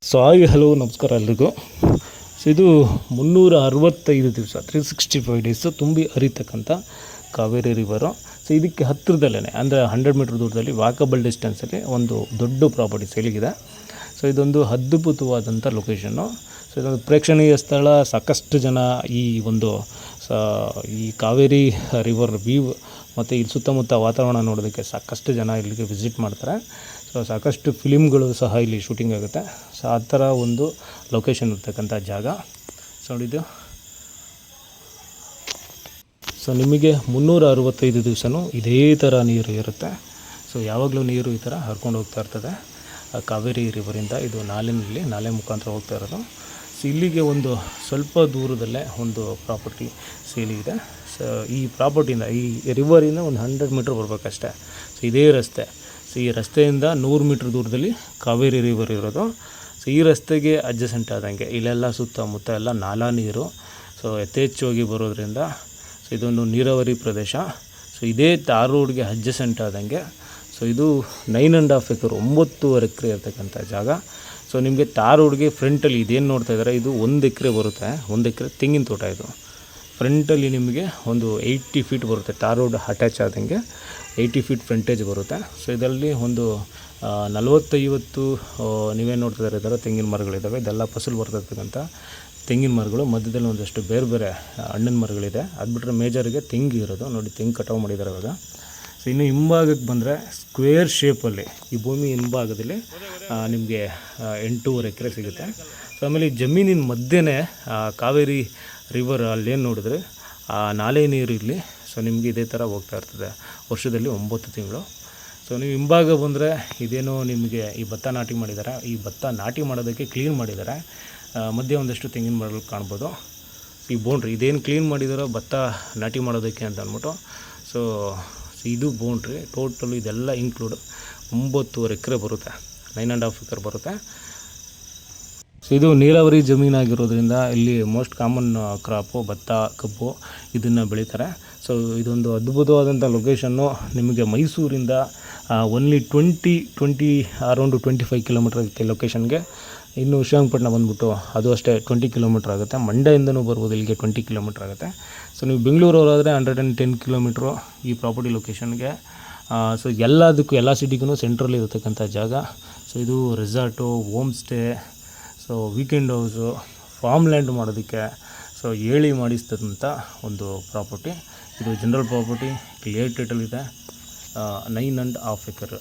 So hello ನಮಸ್ಕಾರ ಎಲ್ರಿಗೂ. So ಇದು 365 ದಿವಸ 365 ಡೇಸು ತುಂಬಿ ಹರಿತಕ್ಕಂಥ ಕಾವೇರಿ ರಿವರು. ಸೊ ಇದಕ್ಕೆ ಹತ್ತಿರದಲ್ಲೇ ಅಂದರೆ 100 ಮೀಟ್ರ್ ದೂರದಲ್ಲಿ ವಾಕಬಲ್ ಡಿಸ್ಟೆನ್ಸಲ್ಲಿ ಒಂದು ದೊಡ್ಡ ಪ್ರಾಪರ್ಟಿ ಸೇಲಿಗಿದೆ. ಸೊ ಇದೊಂದು ಅದ್ಭುತವಾದಂಥ ಲೊಕೇಶನ್ನು. ಸೊ ಇದೊಂದು ಪ್ರೇಕ್ಷಣೀಯ ಸ್ಥಳ. ಸಾಕಷ್ಟು ಜನ ಈ ಕಾವೇರಿ ರಿವರ್ ವ್ಯೂ ಮತ್ತು ಇಲ್ಲಿ ಸುತ್ತಮುತ್ತ ವಾತಾವರಣ ನೋಡೋದಕ್ಕೆ ಸಾಕಷ್ಟು ಜನ ಇಲ್ಲಿಗೆ ವಿಸಿಟ್ ಮಾಡ್ತಾರೆ. ಸೊ ಸಾಕಷ್ಟು ಫಿಲಿಮ್ಗಳು ಸಹ ಇಲ್ಲಿ ಶೂಟಿಂಗ್ ಆಗುತ್ತೆ. ಸೊ ಆ ಥರ ಒಂದು ಲೊಕೇಶನ್ ಇರ್ತಕ್ಕಂಥ ಜಾಗ. ಸೊ ನೋಡಿದ್ದು, ಸೊ ನಿಮಗೆ 365 ದಿವಸನೂ ಇದೇ ಥರ ನೀರು ಇರುತ್ತೆ. ಸೊ ಯಾವಾಗಲೂ ನೀರು ಈ ಥರ ಹರ್ಕೊಂಡು ಹೋಗ್ತಾ ಇರ್ತದೆ ಕಾವೇರಿ ರಿವರಿಂದ. ಇದು ನಾಲೆ ಮುಖಾಂತರ ಹೋಗ್ತಾ ಇರೋದು. ಸೊ ಇಲ್ಲಿಗೆ ಒಂದು ಸ್ವಲ್ಪ ದೂರದಲ್ಲೇ ಒಂದು ಪ್ರಾಪರ್ಟಿ ಸೇಲಿದೆ. ಸೊ ಈ ಪ್ರಾಪರ್ಟಿಯಿಂದ ಈ ರಿವರಿಂದ ಒಂದು 100 ಮೀಟ್ರ್ ಬರಬೇಕಷ್ಟೆ. ಸೊ ಇದೇ ರಸ್ತೆ. ಸೊ ಈ ರಸ್ತೆಯಿಂದ 100 ಮೀಟ್ರ್ ದೂರದಲ್ಲಿ ಕಾವೇರಿ ರಿವರ್ ಇರೋದು. ಸೊ ಈ ರಸ್ತೆಗೆ ಅಡ್ಜಸೆಂಟ್ ಆದಂಗೆ ಇಲ್ಲೆಲ್ಲ ಸುತ್ತಮುತ್ತ ಎಲ್ಲ ನಾಲಾ ನೀರು. ಸೊ ಯಥೇಚ್ಛವಾಗಿ ಬರೋದ್ರಿಂದ ಸೊ ಇದೊಂದು ನೀರಾವರಿ ಪ್ರದೇಶ. ಸೊ ಇದೇ ತಾರ್ ರೋಡ್ಗೆ ಅಡ್ಜಸೆಂಟ್ ಆದಂಗೆ. ಸೊ ಇದು 9.5 ಎಕರೆ 9.5 ಎಕರೆ ಇರ್ತಕ್ಕಂಥ ಜಾಗ. ಸೊ ನಿಮಗೆ ತಾರ್ ರೋಡ್ಗೆ ಫ್ರಂಟಲ್ಲಿ ಇದೇನು ನೋಡ್ತಾ ಇದ್ದಾರೆ, ಇದು 1 ಎಕರೆ ಬರುತ್ತೆ. 1 ಎಕರೆ ತೆಂಗಿನ ತೋಟ. ಇದು ಫ್ರಂಟಲ್ಲಿ ನಿಮಗೆ ಒಂದು 80 ಫೀಟ್ ಬರುತ್ತೆ. ತಾರ್ ರೋಡ್ ಅಟ್ಯಾಚ್ ಆದಂಗೆ 80 ಫೀಟ್ ಫ್ರಂಟೇಜ್ ಬರುತ್ತೆ. ಸೊ ಇದರಲ್ಲಿ ಒಂದು 40-50 ನೀವೇನು ನೋಡ್ತಿದ್ದಾರೆ ಇದರ ತೆಂಗಿನ ಮರಗಳಿದ್ದಾವೆ. ಇದೆಲ್ಲ ಫಸಲು ಬರ್ತಕ್ಕಂಥ ತೆಂಗಿನ ಮರಗಳು. ಮಧ್ಯದಲ್ಲಿ ಒಂದಷ್ಟು ಬೇರೆ ಹಣ್ಣಿನ ಮರಗಳಿದೆ. ಅದು ಬಿಟ್ಟರೆ ಮೇಜರಿಗೆ ತೆಂಗು ಇರೋದು. ನೋಡಿ, ತೆಂಗು ಕಟಾವು ಮಾಡಿದ್ದಾರೆ ಇವಾಗ. ಸೊ ಇನ್ನು ಹಿಂಭಾಗಕ್ಕೆ ಬಂದರೆ ಸ್ಕ್ವೇರ್ ಶೇಪಲ್ಲಿ ಈ ಭೂಮಿ ಹಿಂಭಾಗದಲ್ಲಿ ನಿಮಗೆ 8.5 ಎಕರೆ ಸಿಗುತ್ತೆ. ಸೊ ಆಮೇಲೆ ಈ ಜಮೀನಿನ ಮಧ್ಯೆ ಕಾವೇರಿ ರಿವರ್ ಅಲ್ಲೇನು ನೋಡಿದ್ರೆ ಆ ನಾಲೆ ನೀರು ಇಲ್ಲಿ. ಸೊ ನಿಮಗೆ ಇದೇ ಥರ ಹೋಗ್ತಾ ಇರ್ತದೆ ವರ್ಷದಲ್ಲಿ 9 ತಿಂಗಳು. ಸೊ ನೀವು ಹಿಂಭಾಗ ಬಂದರೆ ಇದೇನೋ ನಿಮಗೆ ಈ ಭತ್ತ ನಾಟಿ ಮಾಡಿದ್ದಾರೆ. ಈ ಭತ್ತ ನಾಟಿ ಮಾಡೋದಕ್ಕೆ ಕ್ಲೀನ್ ಮಾಡಿದ್ದಾರೆ. ಮಧ್ಯೆ ಒಂದಷ್ಟು ತೆಂಗಿನ ಮರಗಳು ಕಾಣ್ಬೋದು. ಈ ಬೌಂಡ್ರಿ ಇದೇನು ಕ್ಲೀನ್ ಮಾಡಿದಾರೋ ಭತ್ತ ನಾಟಿ ಮಾಡೋದಕ್ಕೆ ಅಂತ ಅಂದ್ಬಿಟ್ಟು. ಸೊ ಇದು ಬೌಂಡ್ರಿ ಟೋಟಲು ಇದೆಲ್ಲ ಇನ್ಕ್ಲೂಡ್ 9.5 ಎಕರೆ ಬರುತ್ತೆ. 9.5 ಎಕರೆ ಬರುತ್ತೆ. ಸೊ ಇದು ನೀರಾವರಿ ಜಮೀನಾಗಿರೋದ್ರಿಂದ ಇಲ್ಲಿ ಮೋಸ್ಟ್ ಕಾಮನ್ ಕ್ರಾಪು ಭತ್ತ, ಕಬ್ಬು ಇದನ್ನು ಬೆಳೀತಾರೆ. ಸೊ ಇದೊಂದು ಅದ್ಭುತವಾದಂಥ ಲೊಕೇಶನ್ನು. ನಿಮಗೆ ಮೈಸೂರಿಂದ ಓನ್ಲಿ 20 ಅರೌಂಡು 25 ಕಿಲೋಮೀಟ್ರ್ ಲೊಕೇಶನ್ಗೆ. ಇನ್ನು ಶ್ರೀರಂಗಪಟ್ಟಣ ಬಂದುಬಿಟ್ಟು ಅದು ಅಷ್ಟೇ 20 ಕಿಲೋಮೀಟ್ರ್ ಆಗುತ್ತೆ. ಮಂಡ್ಯದಿಂದನೂ ಬರ್ಬೋದು ಇಲ್ಲಿಗೆ 20 ಕಿಲೋಮೀಟ್ರ್ ಆಗುತ್ತೆ. ಸೊ ನೀವು ಬೆಂಗಳೂರವರಾದರೆ 110 ಕಿಲೋಮೀಟ್ರು ಈ ಪ್ರಾಪರ್ಟಿ ಲೊಕೇಶನ್ಗೆ. ಸೊ ಎಲ್ಲದಕ್ಕೂ ಎಲ್ಲ ಸಿಟಿಗೂ ಸೆಂಟ್ರಲ್ಲಿ ಇರತಕ್ಕಂಥ ಜಾಗ. ಸೊ ಇದು resort, home stay, so weekend house, farm land ಮಾಡೋದಕ್ಕೆ ಸೊ ಹೇಳಿ ಮಾಡಿಸ್ತಂಥ ಒಂದು ಪ್ರಾಪರ್ಟಿ. ಇದು ಜನರಲ್ ಪ್ರಾಪರ್ಟಿ, ಕ್ಲಿಯರ್ ಟೈಟಲ್ ಇದೆ. 9.5 ಎಕರೆ.